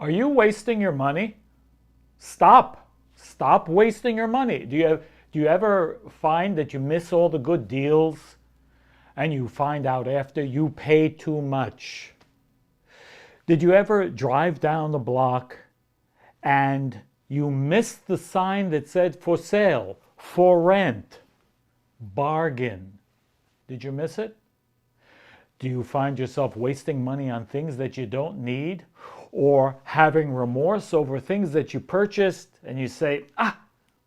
Are you wasting your money? Stop. Stop wasting your money. Do you ever find that you miss all the good deals and you find out after you pay too much? Did you ever drive down the block and you missed the sign that said for sale, for rent, bargain? Did you miss it? Do you find yourself wasting money on things that you don't need, or having remorse over things that you purchased and you say,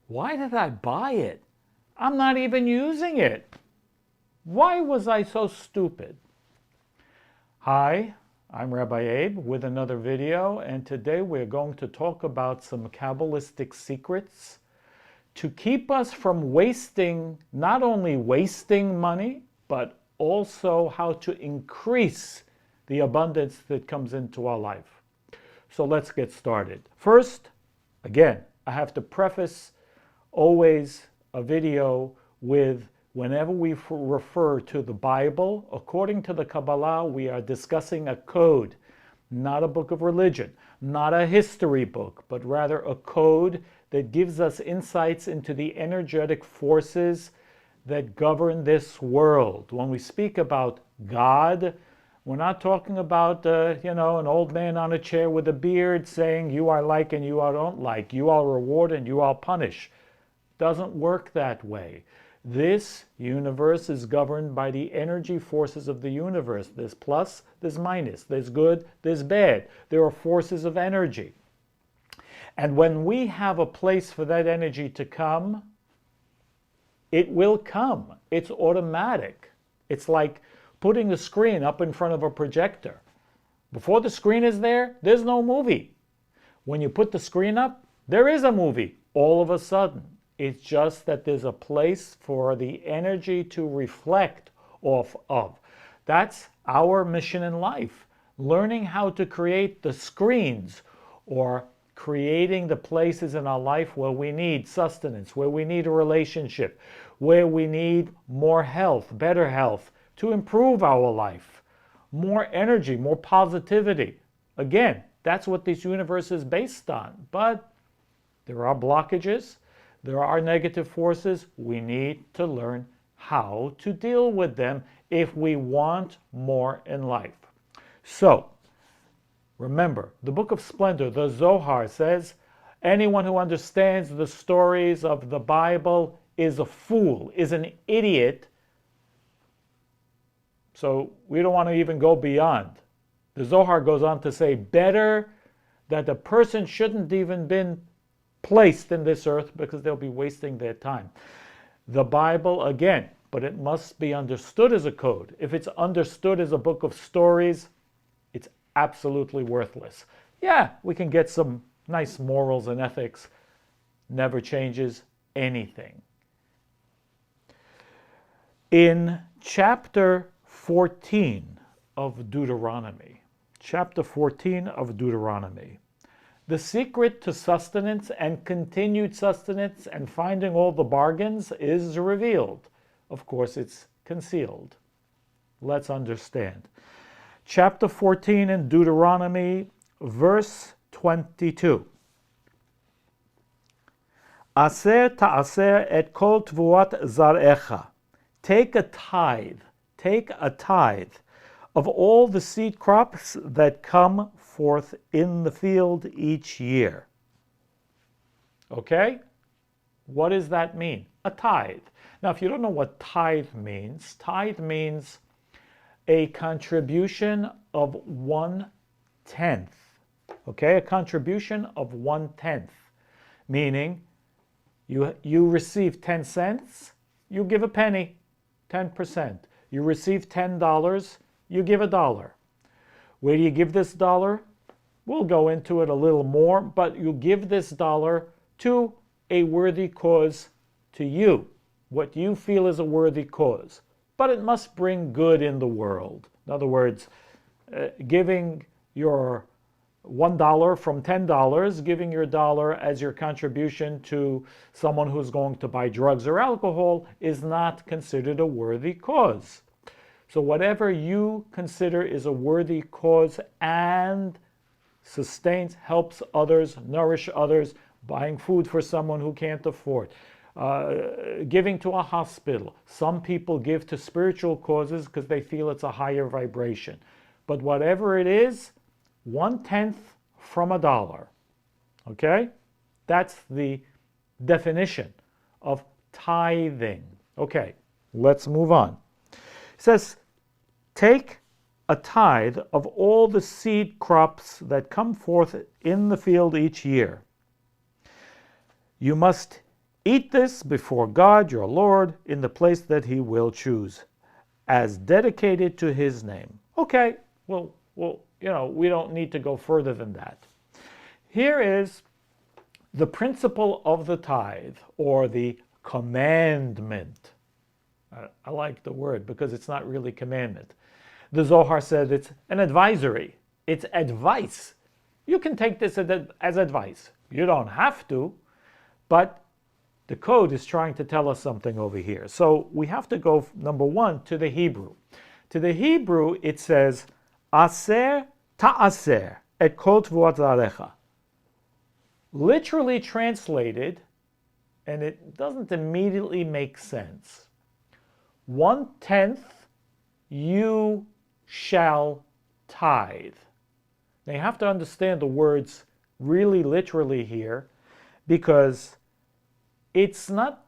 why did I buy it? I'm not even using it. Why was I so stupid? Hi, I'm Rabbi Abe with another video, and today we're going to talk about some Kabbalistic secrets to keep us from wasting, not only wasting money, but also how to increase the abundance that comes into our life. So let's get started. First, again, I have to preface always a video with, whenever we refer to the Bible, according to the Kabbalah, we are discussing a code, not a book of religion, not a history book, but rather a code that gives us insights into the energetic forces that govern this world. When we speak about God, we're not talking about, an old man on a chair with a beard saying, you are like and you are don't like, you are reward and you are punish. Doesn't work that way. This universe is governed by the energy forces of the universe. There's plus, there's minus, there's good, there's bad. There are forces of energy. And when we have a place for that energy to come, it will come. It's automatic. It's like putting a screen up in front of a projector. Before the screen is there, there's no movie. When you put the screen up, there is a movie all of a sudden. It's just that there's a place for the energy to reflect off of. That's our mission in life. Learning how to create the screens, or creating the places in our life where we need sustenance, where we need a relationship, where we need more health, better health, to improve our life, more energy, more positivity. Again, that's what this universe is based on. But there are blockages, there are negative forces. We need to learn how to deal with them if we want more in life. So, remember, the Book of Splendor, the Zohar, says, anyone who understands the stories of the Bible is a fool, is an idiot. So we don't want to even go beyond. The Zohar goes on to say, better that the person shouldn't even been placed in this earth, because they'll be wasting their time. The Bible, again, but it must be understood as a code. If it's understood as a book of stories, it's absolutely worthless. Yeah, we can get some nice morals and ethics. Never changes anything. In chapter 14 of Deuteronomy, the secret to sustenance and continued sustenance and finding all the bargains is revealed. Of course, it's concealed. Let's understand. Chapter 14 in Deuteronomy, verse 22. Aser ta'aser et kol tvuat zarecha. Take a tithe of all the seed crops that come forth in the field each year. Okay? What does that mean? A tithe. Now, if you don't know what tithe means a contribution of 1/10. Okay? A contribution of 1/10. Meaning, you receive 10 cents, you give a penny, 10%. You receive $10, you give $1. Where do you give this $1? We'll go into it a little more, but you give this $1 to a worthy cause to you, what you feel is a worthy cause. But it must bring good in the world. In other words, giving your $1 from $10, giving your $1 as your contribution to someone who's going to buy drugs or alcohol is not considered a worthy cause. So whatever you consider is a worthy cause and sustains, helps others, nourish others, buying food for someone who can't afford, giving to a hospital. Some people give to spiritual causes because they feel it's a higher vibration. But whatever it is, 1/10 from a dollar. Okay? That's the definition of tithing. Okay, let's move on. It says, take a tithe of all the seed crops that come forth in the field each year. You must eat this before God your Lord in the place that he will choose, as dedicated to his name. Okay, well, we don't need to go further than that. Here is the principle of the tithe, or the commandment. I like the word because it's not really commandment. The Zohar says it's an advisory. It's advice. You can take this as advice. You don't have to, but the code is trying to tell us something over here. So we have to go, number one, to the Hebrew. To the Hebrew, it says, Aser ta'aser et kol tvuot zarecha. Literally translated, and it doesn't immediately make sense. 1/10 you shall tithe. Now you have to understand the words really literally here, because it's not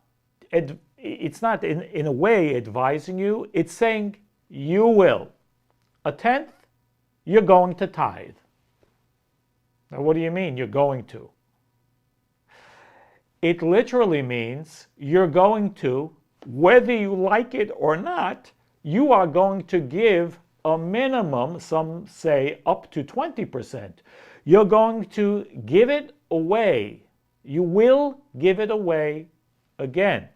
in a way advising you. It's saying you will. 1/10, you're going to tithe. Now what do you mean you're going to? It literally means you're going to, whether you like it or not, you are going to give a minimum, some say up to 20%. You're going to give it away. You will give it away. Again,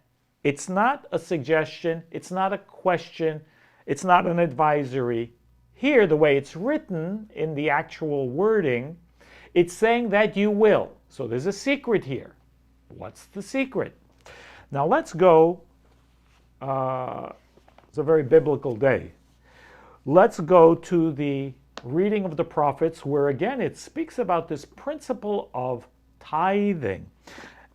it's not a suggestion, it's not a question, it's not an advisory. Here, the way it's written in the actual wording, it's saying that you will. So there's a secret here. What's the secret? Now let's go, it's a very biblical day. Let's go to the reading of the prophets, where again it speaks about this principle of tithing.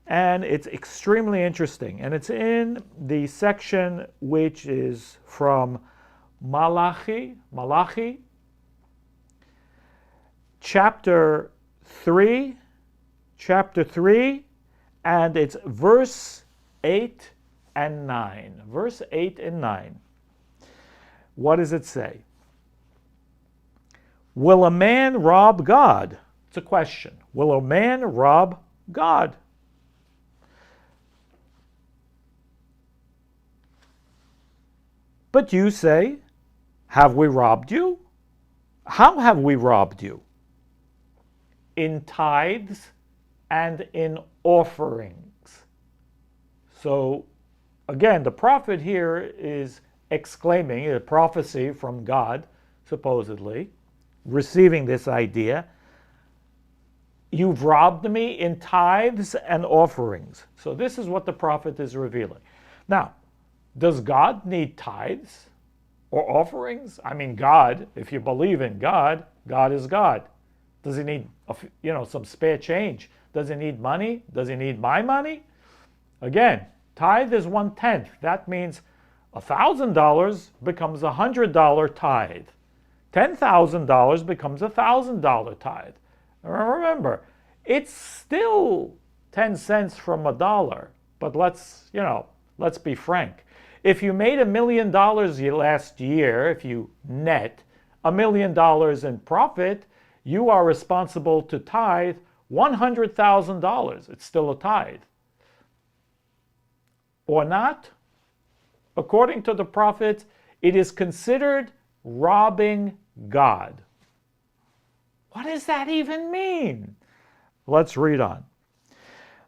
And it's extremely interesting. And it's in the section which is from Malachi, chapter 3, and it's verse 8 and 9. Verse 8 and 9. What does it say? Will a man rob God? It's a question. Will a man rob God? But you say, have we robbed you? How have we robbed you? In tithes and in offerings. So again, the prophet here is exclaiming, a prophecy from God, supposedly, receiving this idea. You've robbed me in tithes and offerings. So this is what the prophet is revealing. Now, does God need tithes or offerings? I mean, God, if you believe in God, God is God. Does he need, some spare change? Does he need money? Does he need my money? Again, tithe is 1/10. That means $1,000 becomes a $100 tithe. $10,000 becomes a $1,000 tithe. Remember, it's still 10 cents from a dollar. But let's be frank. If you made $1 million last year, if you net $1 million in profit, you are responsible to tithe $100,000. It's still a tithe. Or not? According to the prophet, it is considered robbing God. What does that even mean? Let's read on.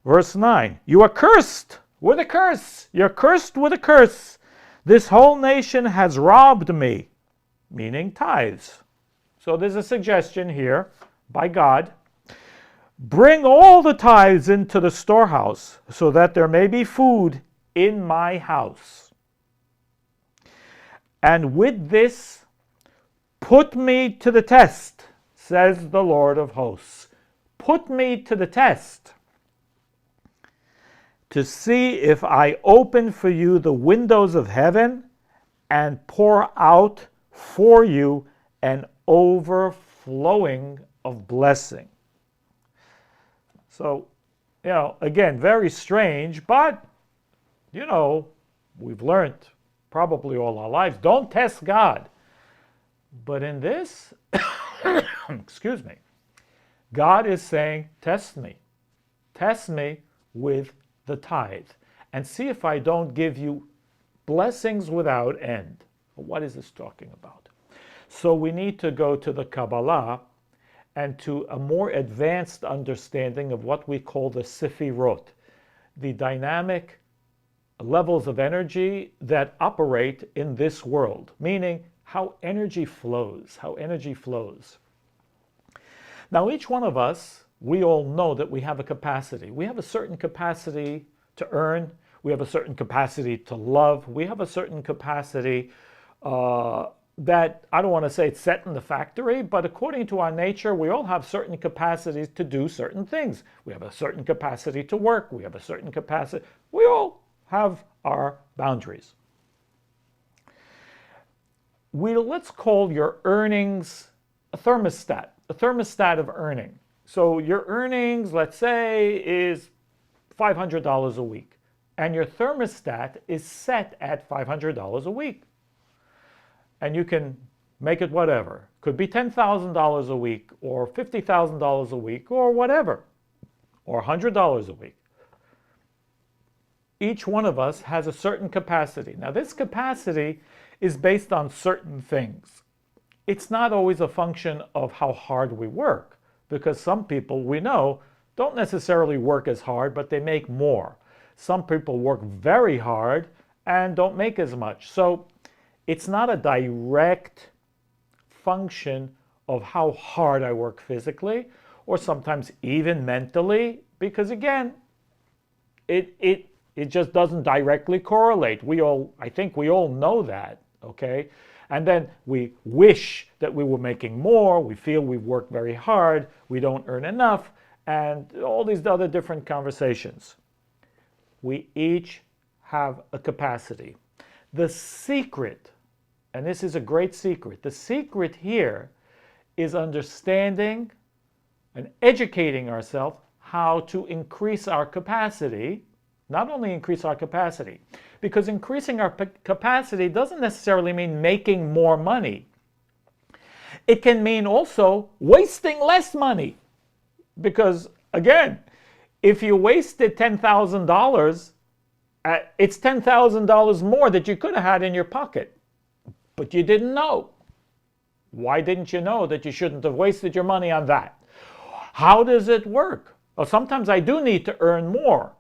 Verse 9. You are cursed with a curse. You're cursed with a curse. This whole nation has robbed me, meaning tithes. So there's a suggestion here by God. Bring all the tithes into the storehouse, so that there may be food in my house. And with this, put me to the test. says the Lord of hosts. Put me to the test to see if I open for you the windows of heaven and pour out for you an overflowing of blessing. So, again, very strange, but, we've learned probably all our lives, don't test God. But in this, excuse me, God is saying, test me. Test me with the tithe and see if I don't give you blessings without end. What is this talking about? So we need to go to the Kabbalah and to a more advanced understanding of what we call the Sefirot, the dynamic levels of energy that operate in this world, meaning how energy flows, Now, each one of us, we all know that we have a capacity. We have a certain capacity to earn. We have a certain capacity to love. We have a certain capacity that, I don't want to say it's set in the factory, but according to our nature, we all have certain capacities to do certain things. We have a certain capacity to work. We have a certain capacity. We all have our boundaries. Let's call your earnings a thermostat of earning. So your earnings, let's say, is $500 a week, and your thermostat is set at $500 a week. And you can make it whatever. Could be $10,000 a week, or $50,000 a week, or whatever, or $100 a week. Each one of us has a certain capacity. Now, this capacity is based on certain things. It's not always a function of how hard we work, because some people we know don't necessarily work as hard, but they make more. Some people work very hard and don't make as much. So it's not a direct function of how hard I work physically, or sometimes even mentally, because again, it just doesn't directly correlate. I think we all know that, okay? And then we wish that we were making more, we feel we work very hard, we don't earn enough, and all these other different conversations. We each have a capacity. The secret, and this is a great secret, the secret here is understanding and educating ourselves how to increase our capacity. Not only increase our capacity, because increasing our capacity doesn't necessarily mean making more money. It can mean also wasting less money. Because again, if you wasted $10,000, it's $10,000 more that you could have had in your pocket, but you didn't know. Why didn't you know that you shouldn't have wasted your money on that? How does it work? Well, sometimes I do need to earn more.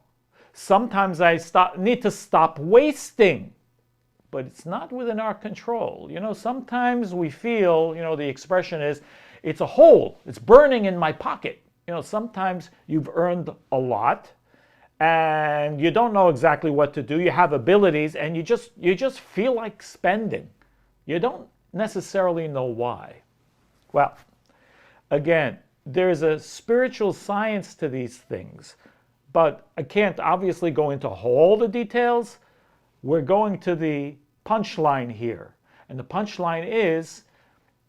Sometimes I need to stop wasting, but it's not within our control. Sometimes we feel, the expression is, it's a hole, it's burning in my pocket. Sometimes you've earned a lot and you don't know exactly what to do. You have abilities and you just feel like spending. You don't necessarily know why. Well, again, there's a spiritual science to these things. But I can't obviously go into all the details. We're going to the punchline here. And the punchline is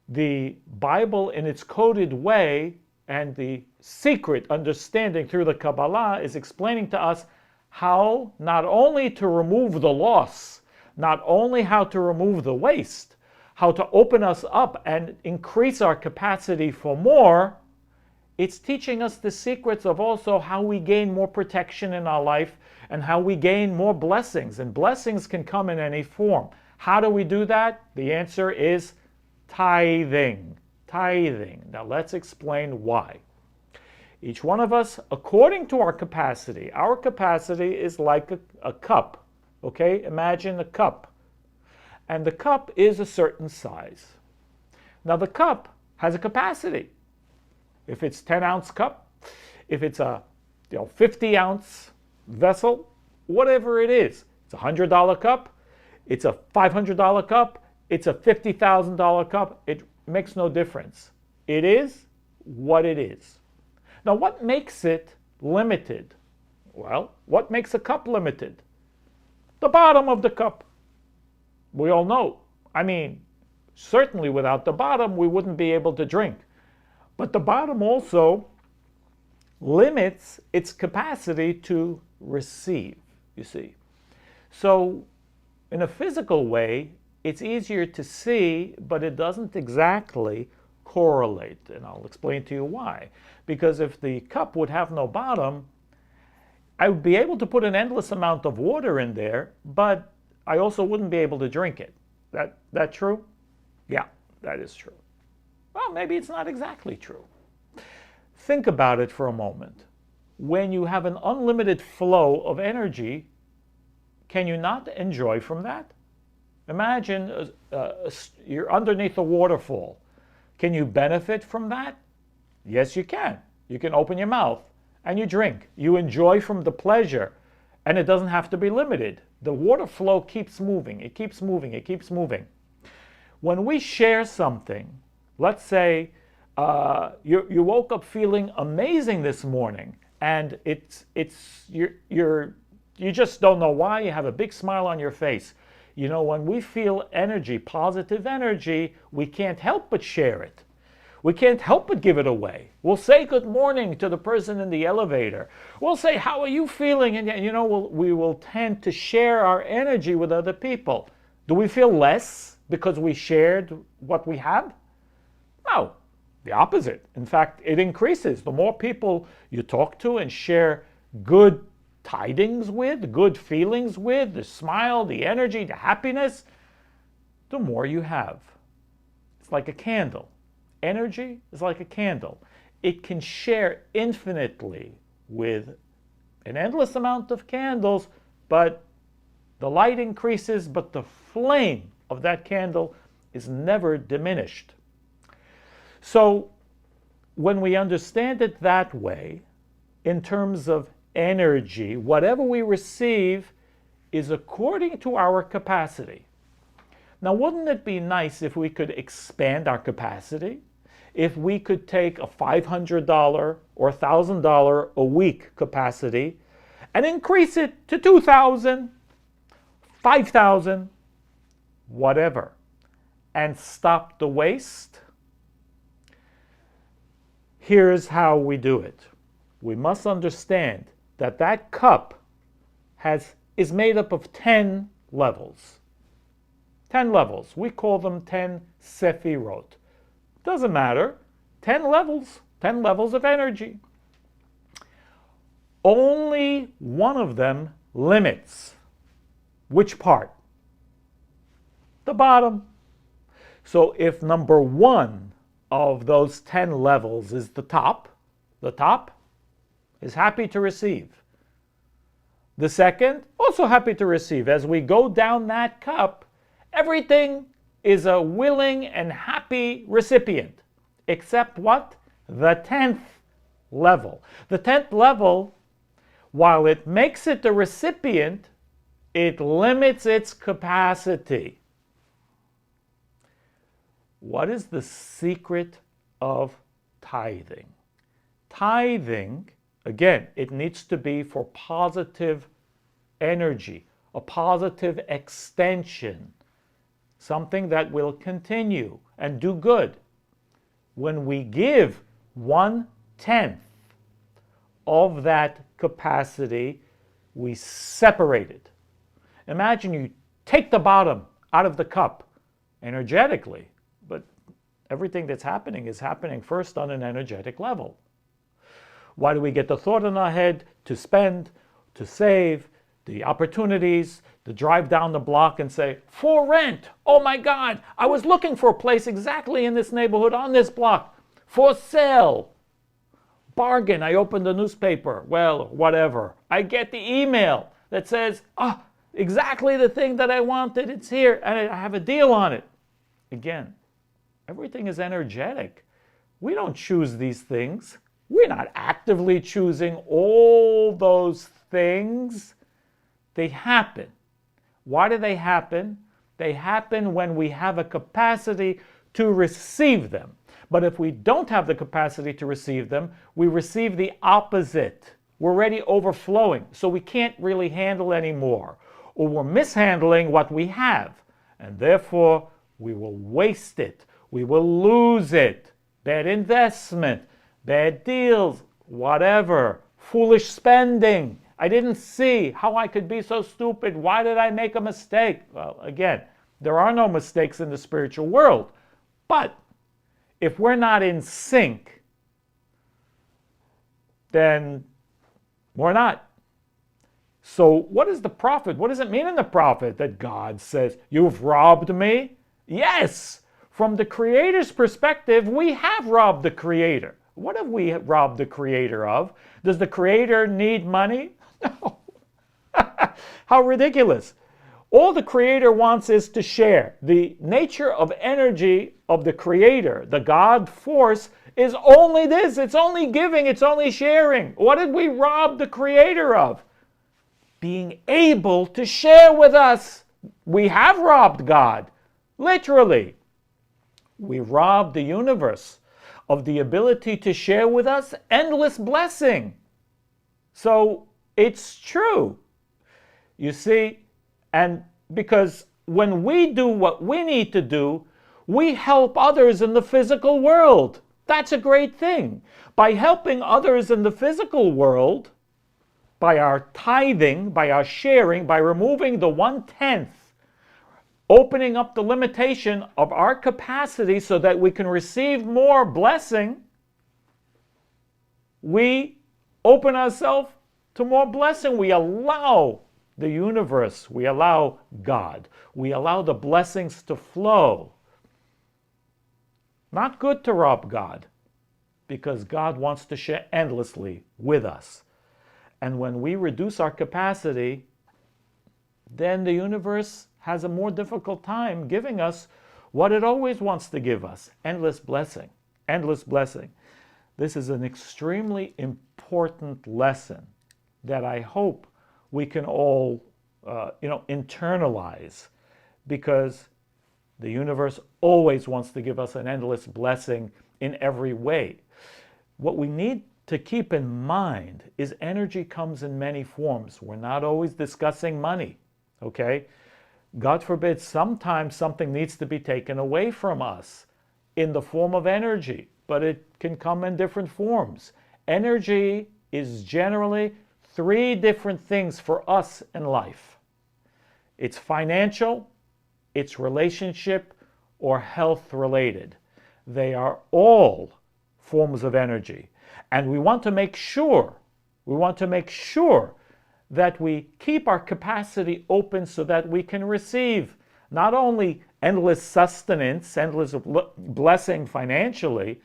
the Bible in its coded way and the secret understanding through the Kabbalah is explaining to us how not only to remove the loss, not only how to remove the waste, how to open us up and increase our capacity for more. It's teaching us the secrets of also how we gain more protection in our life and how we gain more blessings. And blessings can come in any form. How do we do that? The answer is tithing. Tithing. Now let's explain why. Each one of us, according to our capacity is like a cup. Okay? Imagine a cup. And the cup is a certain size. Now the cup has a capacity. If it's 10-ounce cup, if it's a 50-ounce vessel, whatever it is, it's a $100 cup, it's a $500 cup, it's a $50,000 cup, it makes no difference. It is what it is. Now, what makes it limited? Well, what makes a cup limited? The bottom of the cup. We all know. I mean, certainly without the bottom, we wouldn't be able to drink. But the bottom also limits its capacity to receive, you see. So, in a physical way, it's easier to see, but it doesn't exactly correlate. And I'll explain to you why. Because if the cup would have no bottom, I would be able to put an endless amount of water in there, but I also wouldn't be able to drink it. That true? Yeah, that is true. Well, maybe it's not exactly true. Think about it for a moment. When you have an unlimited flow of energy, can you not enjoy from that? Imagine you're underneath a waterfall. Can you benefit from that? Yes, you can. You can open your mouth and you drink. You enjoy from the pleasure, and it doesn't have to be limited. The water flow keeps moving. It keeps moving. It keeps moving. When we share something, let's say you woke up feeling amazing this morning, and you just don't know why. You have a big smile on your face. You know, when we feel energy, positive energy, we can't help but share it. We can't help but give it away. We'll say good morning to the person in the elevator. We'll say, how are you feeling? And you know, we will tend to share our energy with other people. Do we feel less because we shared what we have? No, the opposite. In fact, it increases. The more people you talk to and share good tidings with, good feelings with, the smile, the energy, the happiness, the more you have. It's like a candle. Energy is like a candle. It can share infinitely with an endless amount of candles, but the light increases, but the flame of that candle is never diminished. So when we understand it that way, in terms of energy, whatever we receive is according to our capacity. Now, wouldn't it be nice if we could expand our capacity? If we could take a $500 or $1,000 a week capacity and increase it to $2,000, $5,000, whatever, and stop the waste? Here's how we do it. We must understand that that cup is made up of 10 levels. 10 levels. We call them 10 sephirot. Doesn't matter. 10 levels. 10 levels of energy. Only one of them limits. Which part? The bottom. So if number one of those 10 levels is the top is happy to receive. The second, also happy to receive. As we go down that cup, everything is a willing and happy recipient. Except what? The 10th level. The 10th level, while it makes it the recipient, it limits its capacity. What is the secret of tithing? Tithing, again, it needs to be for positive energy, a positive extension, something that will continue and do good. When we give 1/10 of that capacity, we separate it. Imagine you take the bottom out of the cup energetically, but everything that's happening is happening first on an energetic level. Why do we get the thought in our head to spend, to save, the opportunities, to drive down the block and say, for rent, oh my God, I was looking for a place exactly in this neighborhood on this block, for sale, bargain, I opened the newspaper, well, whatever. I get the email that says, exactly the thing that I wanted, it's here, and I have a deal on it. Again, everything is energetic. We don't choose these things. We're not actively choosing all those things. They happen. Why do they happen? They happen when we have a capacity to receive them. But if we don't have the capacity to receive them, we receive the opposite. We're already overflowing, so we can't really handle anymore. Or we're mishandling what we have, and therefore we will waste it. We will lose it. Bad investment, bad deals, whatever. Foolish spending. I didn't see how I could be so stupid. Why did I make a mistake? Well, again, there are no mistakes in the spiritual world. But if we're not in sync, then we're not. So what is the prophet? What does it mean in the prophet that God says, you've robbed me? Yes! From the Creator's perspective, we have robbed the Creator. What have we robbed the Creator of? Does the Creator need money? No. How ridiculous. All the Creator wants is to share. The nature of energy of the Creator, the God force, is only this. It's only giving. It's only sharing. What did we rob the Creator of? Being able to share with us. We have robbed God. Literally. We robbed the universe of the ability to share with us endless blessing. So it's true. You see, and because when we do what we need to do, we help others in the physical world. That's a great thing. By helping others in the physical world, by our tithing, by our sharing, by removing the 1/10, opening up the limitation of our capacity so that we can receive more blessing, we open ourselves to more blessing. We allow the universe, we allow God, we allow the blessings to flow. Not good to rob God, because God wants to share endlessly with us. And when we reduce our capacity, then the universe has a more difficult time giving us what it always wants to give us, endless blessing, endless blessing. This is an extremely important lesson that I hope we can all, internalize, because the universe always wants to give us an endless blessing in every way. What we need to keep in mind is energy comes in many forms. We're not always discussing money, okay? God forbid, sometimes something needs to be taken away from us in the form of energy, but it can come in different forms. Energy is generally 3 different things for us in life. It's financial, it's relationship, or health related. They are all forms of energy. And we want to make sure that we keep our capacity open so that we can receive not only endless sustenance, endless blessing financially,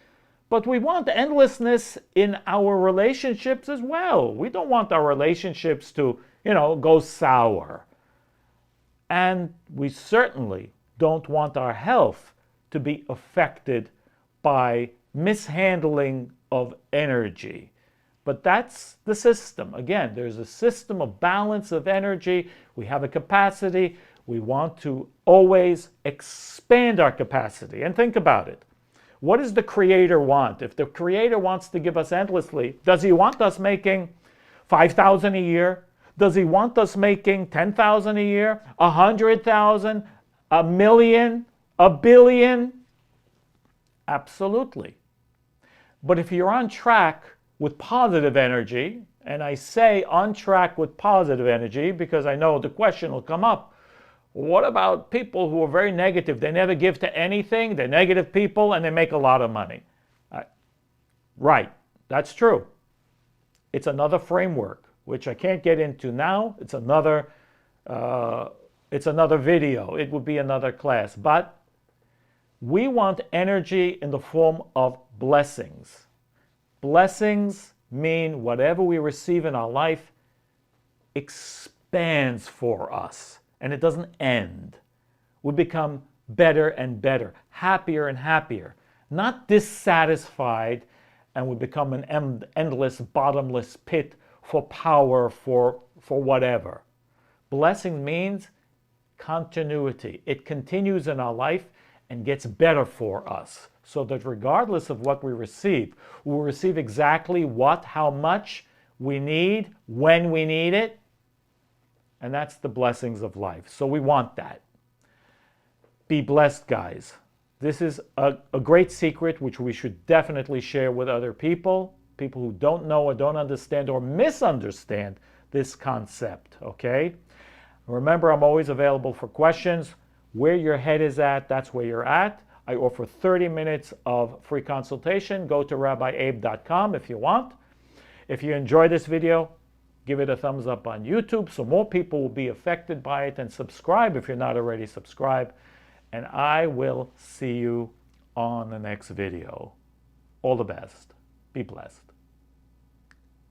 but we want endlessness in our relationships as well. We don't want our relationships to, go sour. And we certainly don't want our health to be affected by mishandling of energy. But that's the system. Again, there's a system of balance of energy. We have a capacity. We want to always expand our capacity. And think about it. What does the Creator want? If the Creator wants to give us endlessly, does He want us making $5,000 a year? Does He want us making $10,000 a year? $100,000? $1 million? $1 billion? Absolutely. But if you're on track with positive energy, and I say on track with positive energy because I know the question will come up, what about people who are very negative? They never give to anything, they're negative people, and they make a lot of money. Right, that's true. It's another framework, which I can't get into now. It's another video. It would be another class. But we want energy in the form of blessings. Blessings mean whatever we receive in our life expands for us, and it doesn't end. We become better and better, happier and happier, not dissatisfied, and we become an endless, bottomless pit for power, for whatever. Blessing means continuity. It continues in our life and gets better for us. so that regardless of what we receive, we'll receive exactly what, how much we need, when we need it. And that's the blessings of life. So we want that. Be blessed, guys. This is a great secret which we should definitely share with other people who don't know or don't understand or misunderstand this concept, okay? Remember, I'm always available for questions. Where your head is at, that's where you're at. I offer 30 minutes of free consultation. Go to rabbieabe.com if you want. If you enjoy this video, give it a thumbs up on YouTube so more people will be affected by it, and subscribe if you're not already subscribed. And I will see you on the next video. All the best. Be blessed.